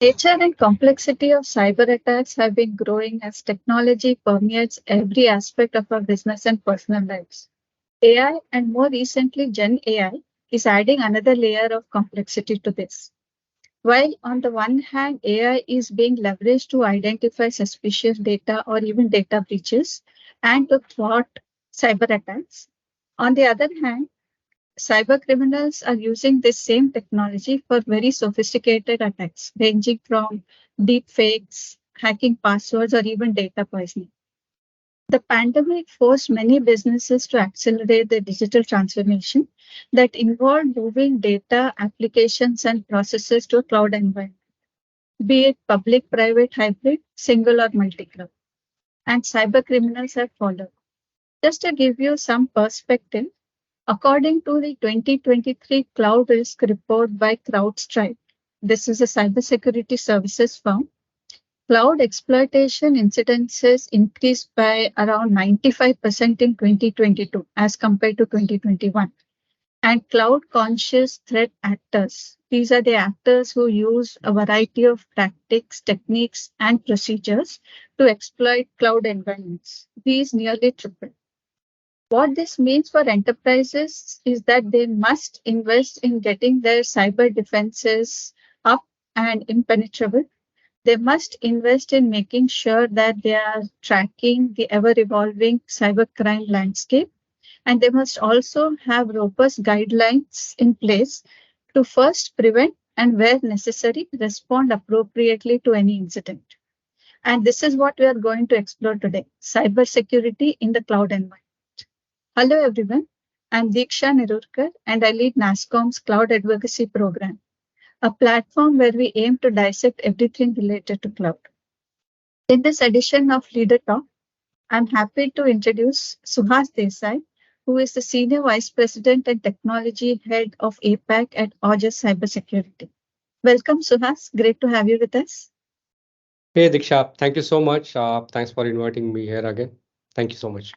Nature and complexity of cyber attacks have been growing as technology permeates every aspect of our business and personal lives. AI and more recently Gen AI is adding another layer of complexity to this. While on the one hand, AI is being leveraged to identify suspicious data or even data breaches and to thwart cyber attacks, on the other hand, cyber criminals are using this same technology for very sophisticated attacks, ranging from deep fakes, hacking passwords, or even data poisoning. The pandemic forced many businesses to accelerate their digital transformation that involved moving data, applications, and processes to a cloud environment, be it public, private, hybrid, single, or multi cloud. And cyber criminals have followed. Just to give you some perspective, according to the 2023 Cloud Risk Report by CrowdStrike, this is a cybersecurity services firm, cloud exploitation incidences increased by around 95% in 2022 as compared to 2021. And cloud conscious threat actors, these are the actors who use a variety of tactics, techniques, and procedures to exploit cloud environments. These nearly tripled. What this means for enterprises is that they must invest in getting their cyber defenses up and impenetrable. They must invest in making sure that they are tracking the ever evolving cybercrime landscape. And they must also have robust guidelines in place to first prevent and, where necessary, respond appropriately to any incident. And this is what we are going to explore today, cybersecurity in the cloud environment. Hello, everyone. I'm Diksha Nirurkar, and I lead nasscom's Cloud Advocacy program, a platform where we aim to dissect everything related to cloud. In this edition of Leader Talk, I'm happy to introduce Suhas Desai, who is the Senior Vice President and Technology Head of APAC at Aujas Cybersecurity. Welcome, Suhas. Great to have you with us. Hey, Diksha, thank you so much. Thanks for inviting me here again. Thank you so much.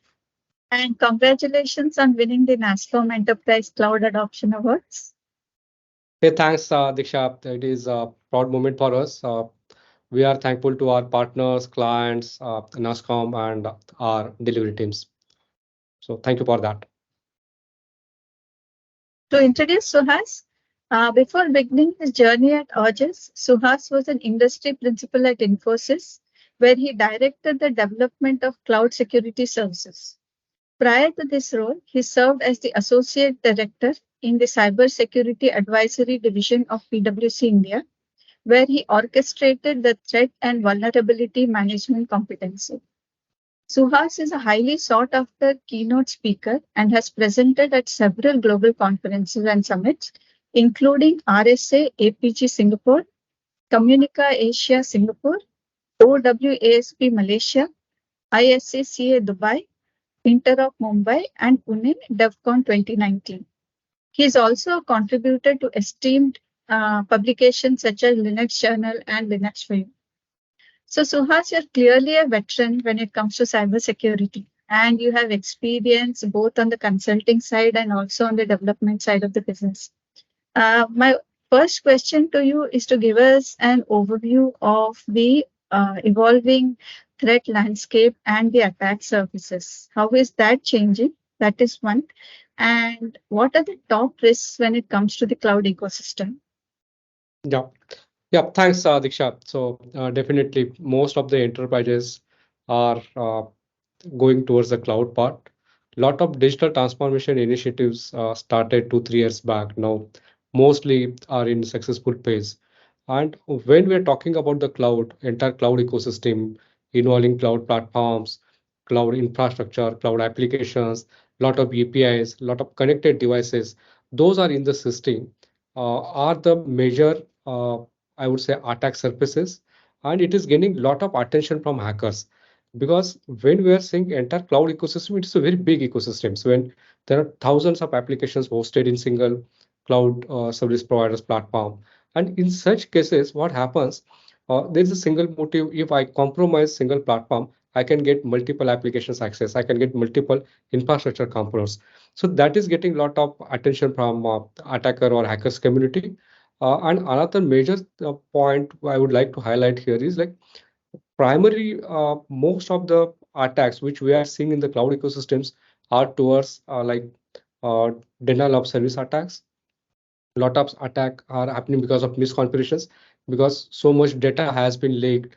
And congratulations on winning the nasscom Enterprise Cloud Adoption Awards. Hey, thanks, Diksha. It is a proud moment for us. We are thankful to our partners, clients, nasscom, and our delivery teams. So thank you for that. To introduce Suhas, before beginning his journey at Aujas, Suhas was an industry principal at Infosys, where he directed the development of cloud security services. Prior to this role, he served as the Associate Director in the Cybersecurity Advisory Division of PwC India, where he orchestrated the threat and vulnerability management competency. Suhas is a highly sought after keynote speaker and has presented at several global conferences and summits, including RSA APG Singapore, Communica Asia Singapore, OWASP Malaysia, ISACA Dubai, Interop Mumbai, and Pune DevCon 2019. He is also a contributor to esteemed publications such as Linux Journal and Linux for You. So, Suhas, you're clearly a veteran when it comes to cybersecurity, and you have experience both on the consulting side and also on the development side of the business. My first question to you is to give us an overview of the evolving threat landscape and the attack surfaces. How is that changing? That is one. And what are the top risks when it comes to the cloud ecosystem? Yeah, thanks, Diksha. So definitely, most of the enterprises are going towards the cloud part. A lot of digital transformation initiatives started 2, 3 years back. Now, mostly are in successful phase. And when we're talking about the cloud, entire cloud ecosystem involving cloud platforms, cloud infrastructure, cloud applications, lot of APIs, lot of connected devices, those are in the system, are the major, I would say, attack surfaces, and it is gaining lot of attention from hackers because when we are saying entire cloud ecosystem, it is a very big ecosystem. So when there are thousands of applications hosted in single cloud service providers platform, and in such cases, what happens? There is a single motive. If I compromise single platform, I can get multiple applications access. I can get multiple infrastructure components. So that is getting a lot of attention from attacker or hackers community. And another major point I would like to highlight here is like primary, most of the attacks which we are seeing in the cloud ecosystems are towards uh, denial of service attacks. Lot of attack are happening because of misconfigurations, because so much data has been leaked,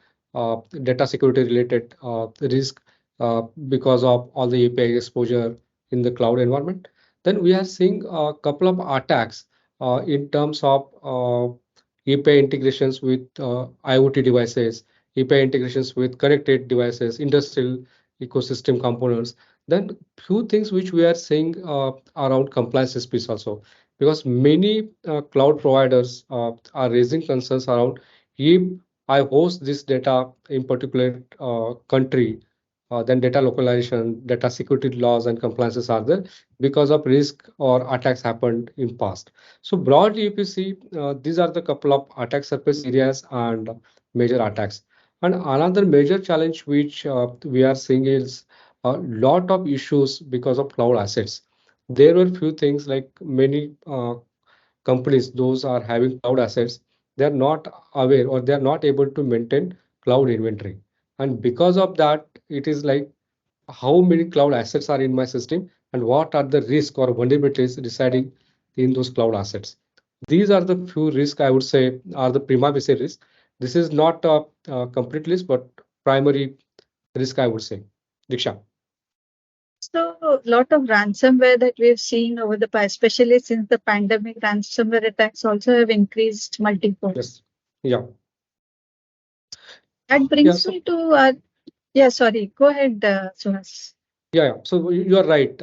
data security related risk, because of all the API exposure in the cloud environment. Then we are seeing a couple of attacks in terms of API integrations with IoT devices, API integrations with connected devices, industrial ecosystem components. Then few things which we are seeing around compliance space also, because many cloud providers are raising concerns around if I host this data in particular country, then data localization, data security laws and compliances are there because of risk or attacks happened in past. So broadly, if you see, these are the couple of attack surface areas and major attacks. And another major challenge which we are seeing is a lot of issues because of cloud assets. There were few things like many companies, those are having cloud assets, they are not aware or they are not able to maintain cloud inventory. And because of that, it is like how many cloud assets are in my system and what are the risk or vulnerabilities residing in those cloud assets. These are the few risks I would say are the prima facie risk. This is not a complete list, but primary risk I would say. Diksha. So, a lot of ransomware that we've seen over the past, especially since the pandemic, ransomware attacks also have increased multifold. Yes. Yeah. That Yeah. brings So me to, yeah, sorry, go ahead, Suhas. yeah. So you are right.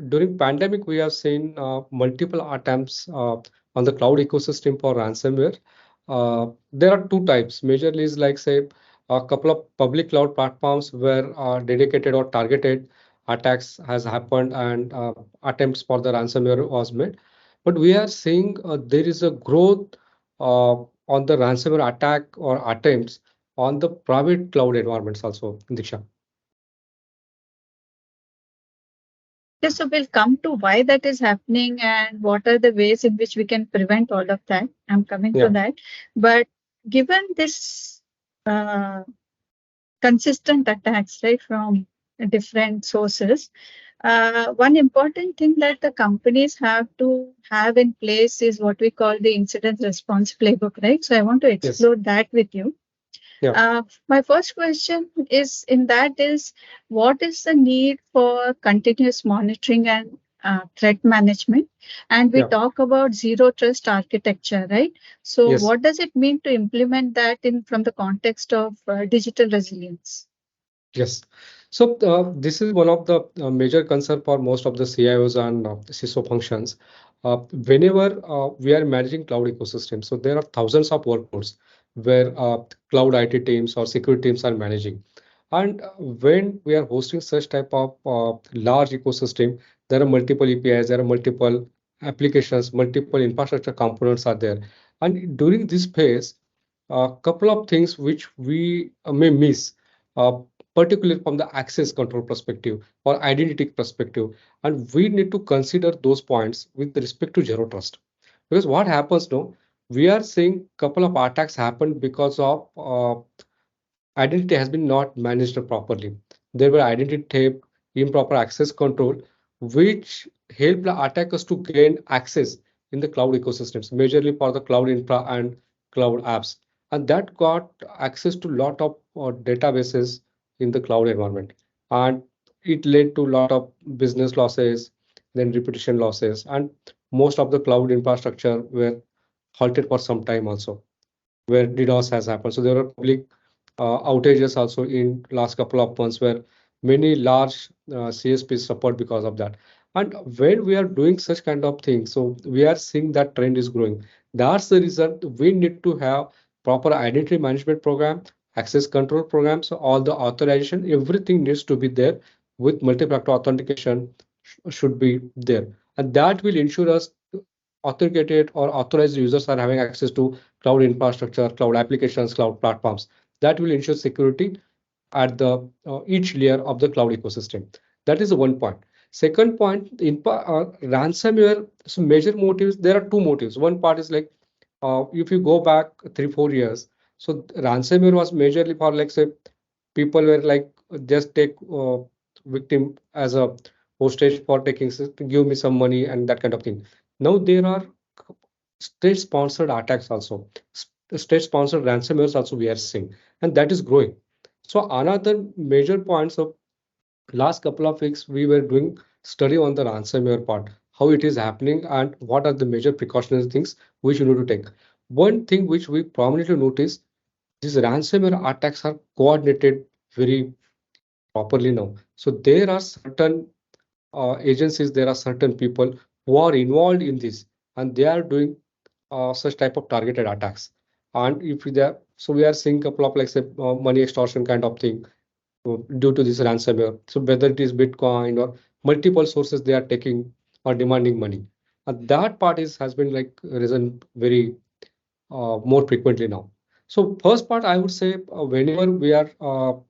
During pandemic, we have seen multiple attempts on the cloud ecosystem for ransomware. There are two types. Majorly is like say a couple of public cloud platforms where dedicated or targeted attacks has happened and attempts for the ransomware was made. But we are seeing there is a growth on the ransomware attack or attempts on the private cloud environments also, Diksha. Yes, so we'll come to why that is happening and what are the ways in which we can prevent all of that. I'm coming to Yeah. that. But given this uh, consistent attacks, right, from different sources, one important thing that the companies have to have in place is what we call the incident response playbook, right? So I want to Yes. explore that with you. Yeah. My first question is in that is what is the need for continuous monitoring and threat management? And we Yeah. talk about zero trust architecture, right? So Yes. what does it mean to implement that in from the context of digital resilience? Yes. So this is one of the major concern for most of the CIOs and CISO functions. Whenever we are managing cloud ecosystem, so there are thousands of workloads where cloud IT teams or security teams are managing. And when we are hosting such type of large ecosystem, there are multiple APIs, there are multiple applications, multiple infrastructure components are there. And during this phase, a couple of things which we may miss. Uh, Particularly from the access control perspective or identity perspective. And we need to consider those points with respect to zero trust. Because what happens now, we are seeing couple of attacks happen because of identity has been not managed properly. There were identity theft, improper access control, which help the attackers to gain access in the cloud ecosystems, majorly for the cloud infra and cloud apps. And that got access to lot of databases in the cloud environment. And it led to a lot of business losses, then reputation losses, and most of the cloud infrastructure were halted for some time also where DDoS has happened. So there were public outages also in last couple of months where many large CSPs suffered because of that. And when we are doing such kind of things, so we are seeing that trend is growing. That's the reason we need to have proper identity management program, access control program. So all the authorization, everything needs to be there with multi-factor authentication should be there. And that will ensure us authenticated or authorized users are having access to cloud infrastructure, cloud applications, cloud platforms. That will ensure security at the each layer of the cloud ecosystem. That is one point. Second point, in ransomware, so major motives, there are two motives. One part is like If you go back 3 4 years, so ransomware was majorly for like say people were like just take victim as a hostage for taking give me some money and that kind of thing. Now there are state sponsored attacks also, state sponsored ransomwares also we are seeing, and that is growing. So another major points of last couple of weeks we were doing study on the ransomware part, how it is happening and what are the major precautionary things which you need to take. One thing which we prominently notice, these ransomware attacks are coordinated very properly now. So there are certain agencies, there are certain people who are involved in this, and they are doing such type of targeted attacks. And if they are, so we are seeing a couple of like say money extortion kind of thing due to this ransomware. So whether it is Bitcoin or multiple sources they are taking or demanding money. And that part is has been like risen very more frequently now. So first part, I would say whenever we are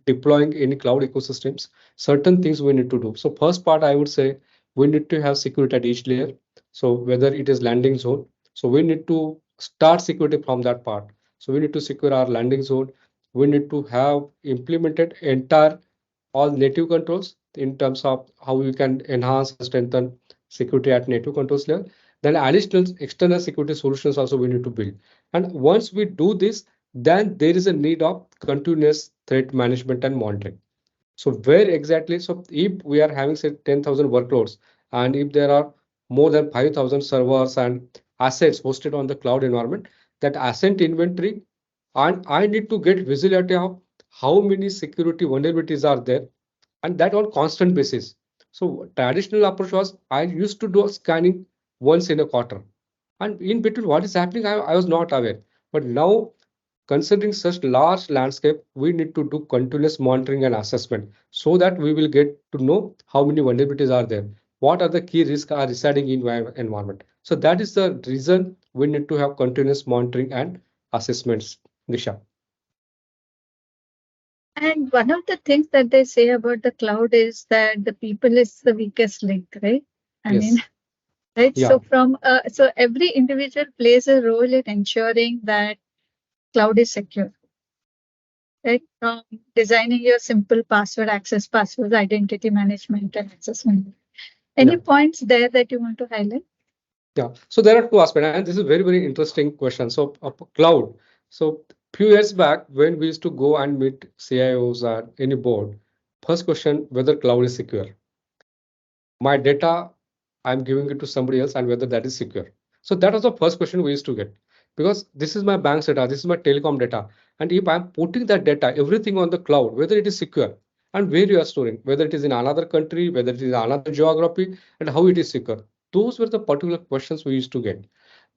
deploying any cloud ecosystems, certain things we need to do. So first part, I would say we need to have security at each layer. So whether it is landing zone, so we need to start security from that part. So we need to secure our landing zone. We need to have implemented entire all native controls in terms of how we can enhance and strengthen security at native controls layer. Then additional external security solutions also we need to build. And once we do this, then there is a need of continuous threat management and monitoring. So where exactly? So if we are having say 10,000 workloads, and if there are more than 5,000 servers and assets hosted on the cloud environment, that asset inventory, and I need to get visibility of how many security vulnerabilities are there, and that on constant basis. So traditional approach was I used to do scanning once in a quarter, and in between what is happening, I was not aware. But now, considering such large landscape, we need to do continuous monitoring and assessment so that we will get to know how many vulnerabilities are there, what are the key risks are residing in our environment. So that is the reason we need to have continuous monitoring and assessments, Nisha. And one of the things that they say about the cloud is that the people is the weakest link, right? I mean, Yes. right? Yeah. So every individual plays a role in ensuring that cloud is secure, right? From designing your simple password access passwords, identity management, and access management. Any Yeah. points there that you want to highlight? Yeah, so there are two aspects, and this is very, very interesting question. So, cloud. So, few years back, when we used to go and meet CIOs at any board, first question whether cloud is secure. My data, I'm giving it to somebody else, and whether that is secure. So that was the first question we used to get, because this is my bank's data, this is my telecom data, and if I'm putting that data, everything on the cloud, whether it is secure, and where you are storing, whether it is in another country, whether it is another geography, and how it is secure. Those were the particular questions we used to get.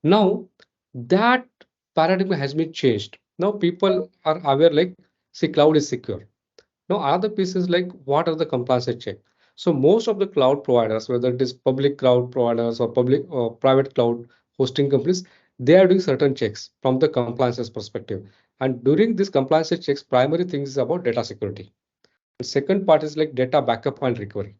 Now that paradigm has been changed. Now people are aware like, see, cloud is secure. Now other pieces like what are the compliance check. So most of the cloud providers, whether it is public cloud providers or public or private cloud hosting companies, they are doing certain checks from the compliances perspective. And during this compliance checks, primary things is about data security. The second part is like data backup and recovery.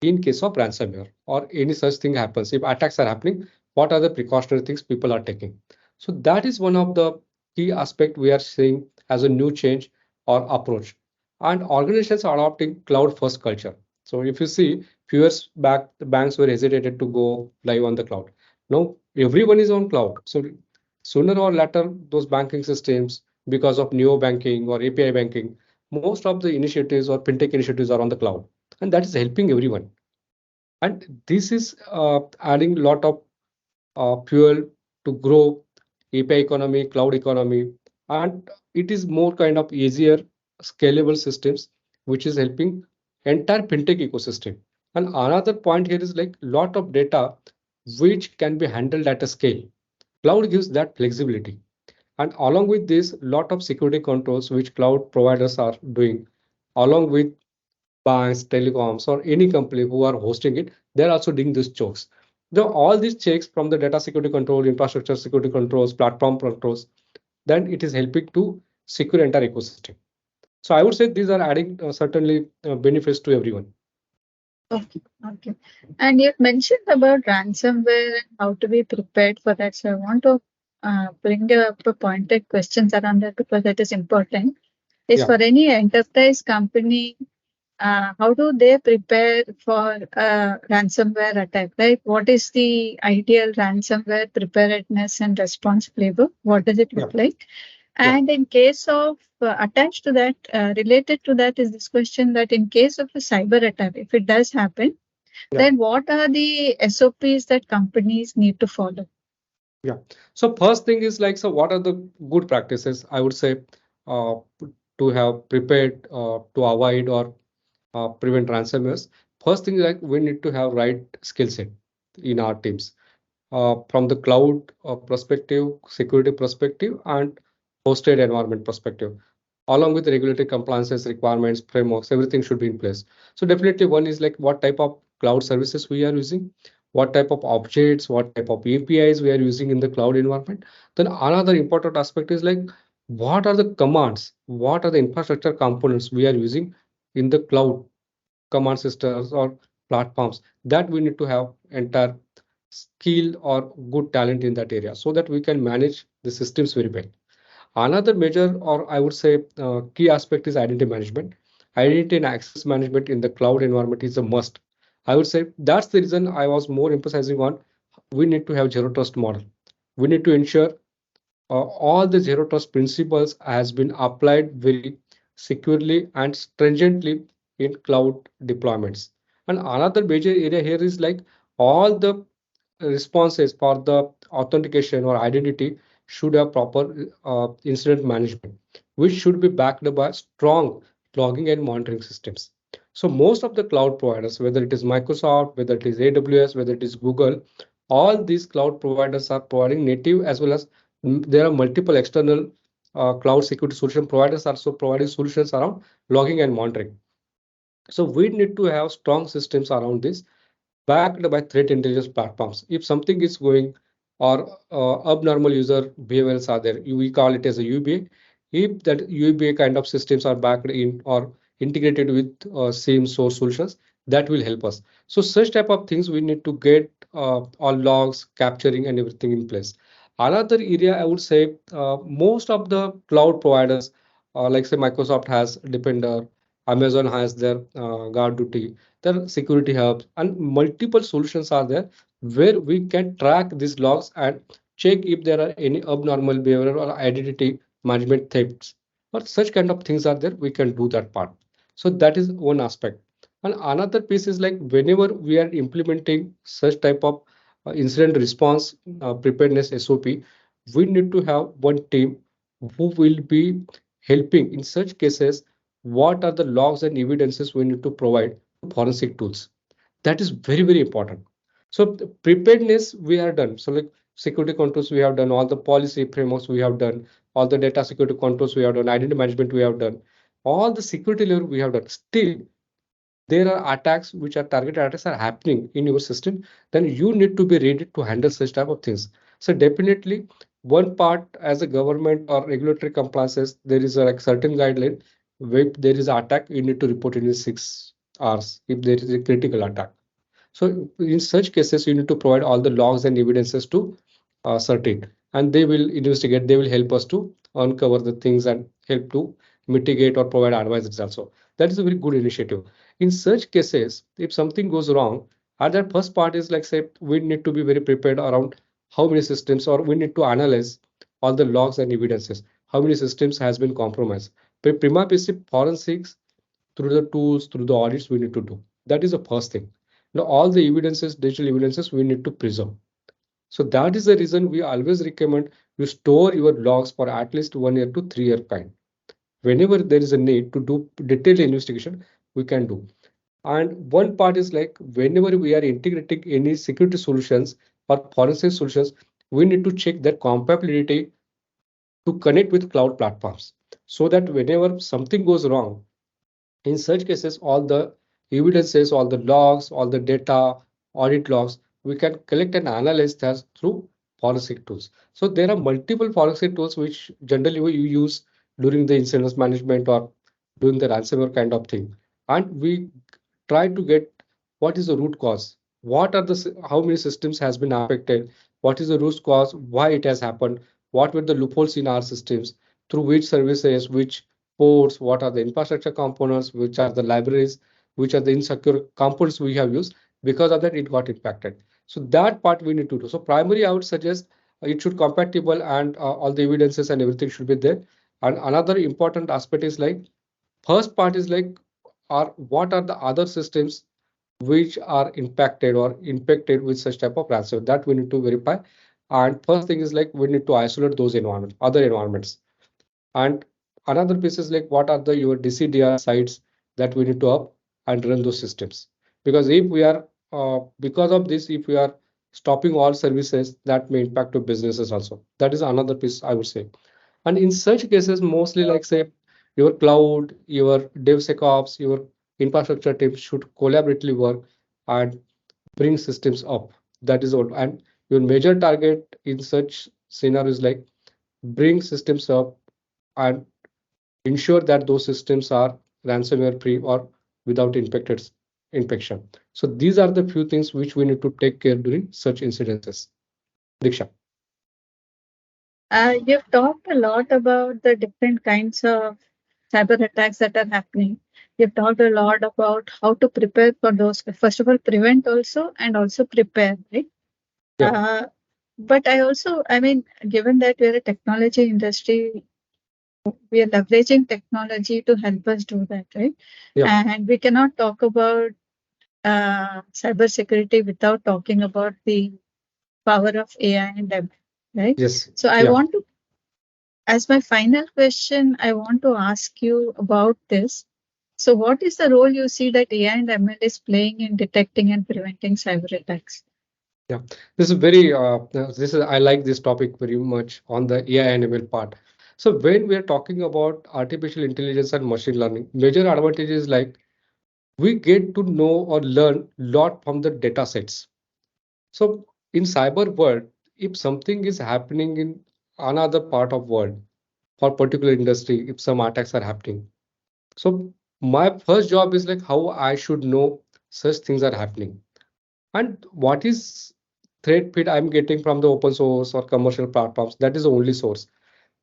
In case of ransomware or any such thing happens, if attacks are happening, what are the precautionary things people are taking? So that is one of the key aspect we are seeing as a new change or approach. And organizations are adopting cloud first culture. So if you see, few years back, the banks were hesitated to go live on the cloud. Now everyone is on cloud. So sooner or later, those banking systems, because of neo banking or API banking, most of the initiatives or fintech initiatives are on the cloud, and that is helping everyone. And this is adding a lot of fuel to grow API economy, cloud economy, and it is more kind of easier, scalable systems, which is helping entire fintech ecosystem. And another point here is like lot of data which can be handled at a scale. Cloud gives that flexibility. And along with this, lot of security controls which cloud providers are doing, along with banks, telecoms, or any company who are hosting it, they're also doing these checks. Though all these checks from the data security control, infrastructure security controls, platform controls, then it is helping to secure entire ecosystem. So I would say these are adding certainly benefits to everyone. Okay, okay. And you mentioned about ransomware and how to be prepared for that. So I want to bring up pointed questions around that because that is important. Is Yeah, for any enterprise company, how do they prepare for a ransomware attack? Right? What is the ideal ransomware preparedness and response playbook? What does it yeah, look like? yeah, And in case of attached to that, related to that is this question that in case of a cyber attack, if it does happen, yeah, then what are the SOPs that companies need to follow? yeah. So first thing is like, so what are the good practices? I would say uh, to have prepared to avoid or prevent ransomwares. First thing is like we need to have right skill set in our teams. From the cloud perspective, security perspective, and hosted environment perspective, along with regulatory compliances, requirements, frameworks, everything should be in place. So definitely one is like what type of cloud services we are using, what type of objects, what type of APIs we are using in the cloud environment. Then another important aspect is like what are the commands, what are the infrastructure components we are using in the cloud command systems or platforms that we need to have entire skill or good talent in that area so that we can manage the systems very well. Another major, or I would say, key aspect is identity management. Identity and access management in the cloud environment is a must. I would say that's the reason I was more emphasizing on we need to have zero trust model. We need to ensure all the zero trust principles has been applied very securely and stringently in cloud deployments. And another major area here is like all the responses for the authentication or identity should have proper incident management, which should be backed by strong logging and monitoring systems. So most of the cloud providers, whether it is Microsoft, whether it is AWS, whether it is Google, all these cloud providers are providing native as well as there are multiple external cloud security solution providers also providing solutions around logging and monitoring. So we need to have strong systems around this backed by threat intelligence platforms. If something is going or abnormal user behaviors are there, we call it as a UBA. If that UBA kind of systems are backed in or integrated with same source solutions, that will help us. So such type of things we need to get all logs, capturing and everything in place. Another area I would say most of the cloud providers, like say Microsoft has Defender, Amazon has their guard duty, there are security hubs and multiple solutions are there where we can track these logs and check if there are any abnormal behavior or identity management thefts or such kind of things are there, we can do that part. So that is one aspect. And another piece is like whenever we are implementing such type of incident response preparedness SOP, we need to have one team who will be helping in such cases. What are the logs and evidences we need to provide to forensic tools? That is very, very important. So the preparedness we are done. So like security controls we have done, all the policy frameworks we have done, all the data security controls we have done, identity management we have done, all the security level we have done. Still, there are attacks which are targeted attacks are happening in your system, then you need to be ready to handle such type of things. So definitely one part as a government or regulatory compliances, there is a like certain guideline. If there is an attack, you need to report it in 6 hours if there is a critical attack. So in such cases, you need to provide all the logs and evidences to certain, and they will investigate. They will help us to uncover the things and help to mitigate or provide advice also. That is a very good initiative. In such cases, if something goes wrong, and that first part is like say we need to be very prepared around how many systems, or we need to analyze all the logs and evidences. How many systems has been compromised? Prima facie forensics through the tools, through the audits we need to do. That is the first thing. Now, all the evidences, digital evidences, we need to preserve. So that is the reason we always recommend you store your logs for at least 1 year to 3 year kind. Whenever there is a need to do detailed investigation, we can do. And one part is like whenever we are integrating any security solutions or forensic solutions, we need to check their compatibility to connect with cloud platforms so that whenever something goes wrong, in such cases, all the evidences, all the logs, all the data, audit logs, we can collect and analyze that through forensic tools. So there are multiple forensic tools which generally we use during the incident management or doing the ransomware kind of thing. And we try to get what is the root cause. what are the how many systems has been affected, what is the root cause, why it has happened, what were the loopholes in our systems, through which services, which ports, what are the infrastructure components, which are the libraries, which are the insecure components we have used. Because of that, it got impacted. So that part we need to do. So primary, I would suggest it should compatible, and all the evidences and everything should be there. And another important aspect is like, first part is like, are what are the other systems which are impacted or infected with such type of ransomware, that we need to verify. And first thing is like, we need to isolate those environments, other environments. And another piece is like, what are the your DCDR sites that we need to up and run those systems. Because if we are because of this, if we are stopping all services, that may impact to businesses also. That is another piece I would say. And in such cases, mostly like say your cloud, your DevSecOps, your infrastructure team should collaboratively work and bring systems up. That is all. And your major target in such scenarios like, bring systems up and ensure that those systems are ransomware free or without infection. So these are the few things which we need to take care during such incidences. Diksha. You've talked a lot about the different kinds of cyber attacks that are happening. You've talked a lot about how to prepare for those. First of all, prevent also, and also prepare, right? Yeah. Uh, but I mean, given that we're a technology industry, we are leveraging technology to help us do that, right? Yeah. And we cannot talk about cybersecurity without talking about the power of AI and ML, right? Yes. So I Yeah. want to, as my final question, I want to ask you about this. So what is the role you see that AI and ML is playing in detecting and preventing cyber attacks? Yeah, this is very this is I like this topic very much on the AI and ML part. So when we are talking about artificial intelligence and machine learning, major advantage is like, we get to know or learn lot from the data sets. So in cyber world, if something is happening in another part of world for particular industry, if some attacks are happening, so my first job is like, how I should know such things are happening, and what is threat feed I'm getting from the open source or commercial platforms. That is the only source.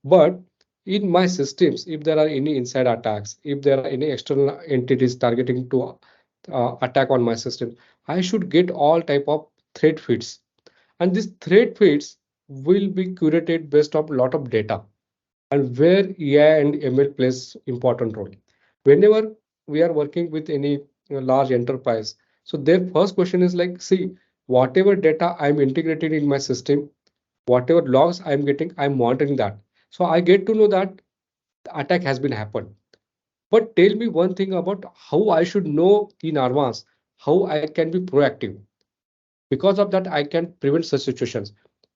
But in my systems, if there are any inside attacks, if there are any external entities targeting to attack on my system, I should get all type of threat feeds. And these threat feeds will be curated based on a lot of data, and where AI and ML plays important role. Whenever we are working with any large enterprise, so their first question is like, see, whatever data I'm integrating in my system, whatever logs I'm getting, I'm monitoring that. So I get to know that the attack has been happened. But tell me one thing about how I should know in advance, how I can be proactive. Because of that, I can prevent such situations.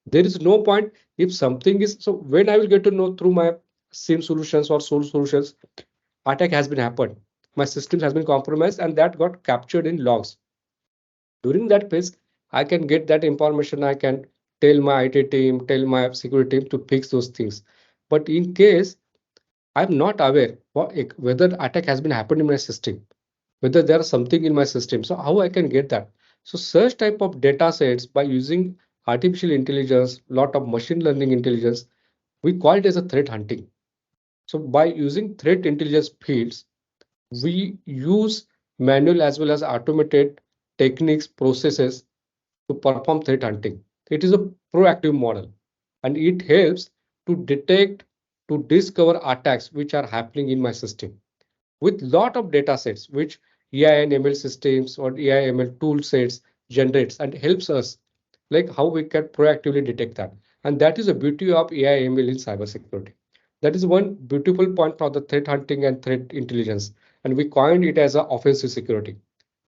There is no point if something is, so when I will get to know through my SIM solutions or source solutions, attack has been happened, my system has been compromised, and that got captured in logs. During that phase, I can get that information. I can tell my IT team, tell my security team to fix those things. But in case I'm not aware whether attack has been happened in my system, whether there is something in my system, so how I can get that? So such type of data sets, by using artificial intelligence, lot of machine learning intelligence, we call it as a threat hunting. So by using threat intelligence fields, we use manual as well as automated techniques, processes to perform threat hunting. It is a proactive model, and it helps to detect, to discover attacks which are happening in my system with lot of data sets which AI and ML systems or AI ML tool sets generates and helps us, like how we can proactively detect that. And that is the beauty of AI ML in cybersecurity. That is one beautiful point for the threat hunting and threat intelligence. And we coined it as a offensive security.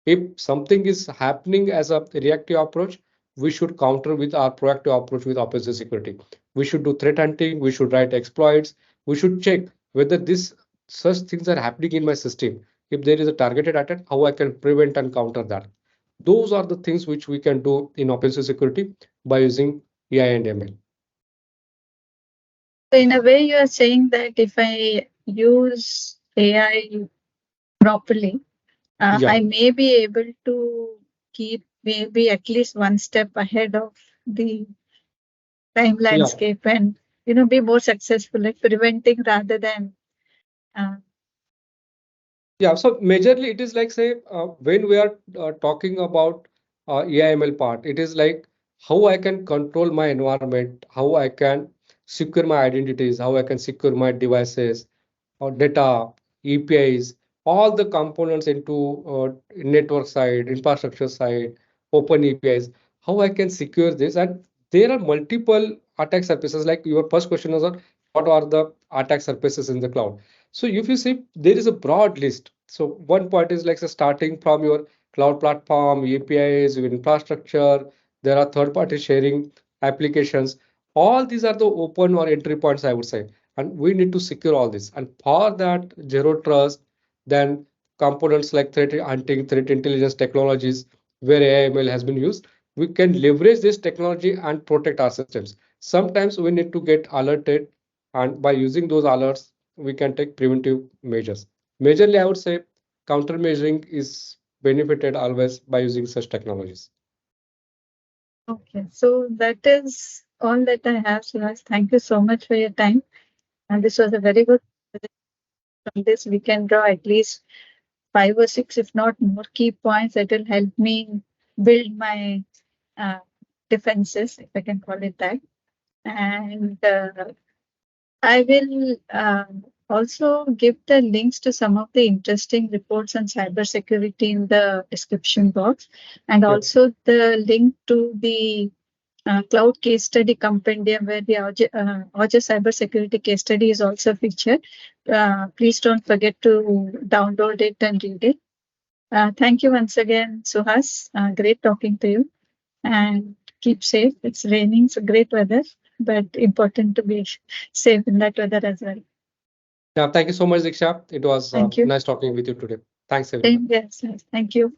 If something is happening as a reactive approach, we should counter with our proactive approach with offensive security. We should do threat hunting, we should write exploits, we should check whether this such things are happening in my system. If there is a targeted attack, how I can prevent and counter that. Those are the things which we can do in offensive security by using AI and ML. So in a way, you are saying that if I use AI properly, Yeah, I may be able to keep be at least one step ahead of the crime landscape and be more successful at preventing rather than Yeah, so majorly it is like say when we are talking about AI/ML part, it is like how I can control my environment, how I can secure my identities, how I can secure my devices, or data, APIs, all the components into network side, infrastructure side, open APIs, how I can secure this. And there are multiple attack surfaces. Like your first question was on what are the attack surfaces in the cloud. So if you see, there is a broad list. So one point is like starting from your cloud platform, APIs, your infrastructure. There are third-party sharing applications. All these are the open or entry points, I would say, and we need to secure all this. And for that, zero trust, then components like threat hunting, threat intelligence technologies, where AI/ML has been used, we can leverage this technology and protect our systems. Sometimes we need to get alerted, and by using those alerts, we can take preventive measures. Majorly, I would say countermeasuring is benefited always by using such technologies. Okay, so that is all that I have, Suraj. Thank you so much for your time. And this was a very good. From this, we can draw at least 5 or 6, if not more, key points that will help me build my uh, defenses, if I can call it that. And I will also give the links to some of the interesting reports on cybersecurity in the description box, and Yeah. also the link to the cloud case study compendium where the Aujas Cybersecurity case study is also featured. Please don't forget to download it and read it. Thank you once again, Suhas. Great talking to you and keep safe. It's raining, so great weather, but important to be safe in that weather as well. Yeah, thank you so much, Diksha. It was Thank you. nice talking with you today. Thanks, everyone. Same, yes, yes. Thank you.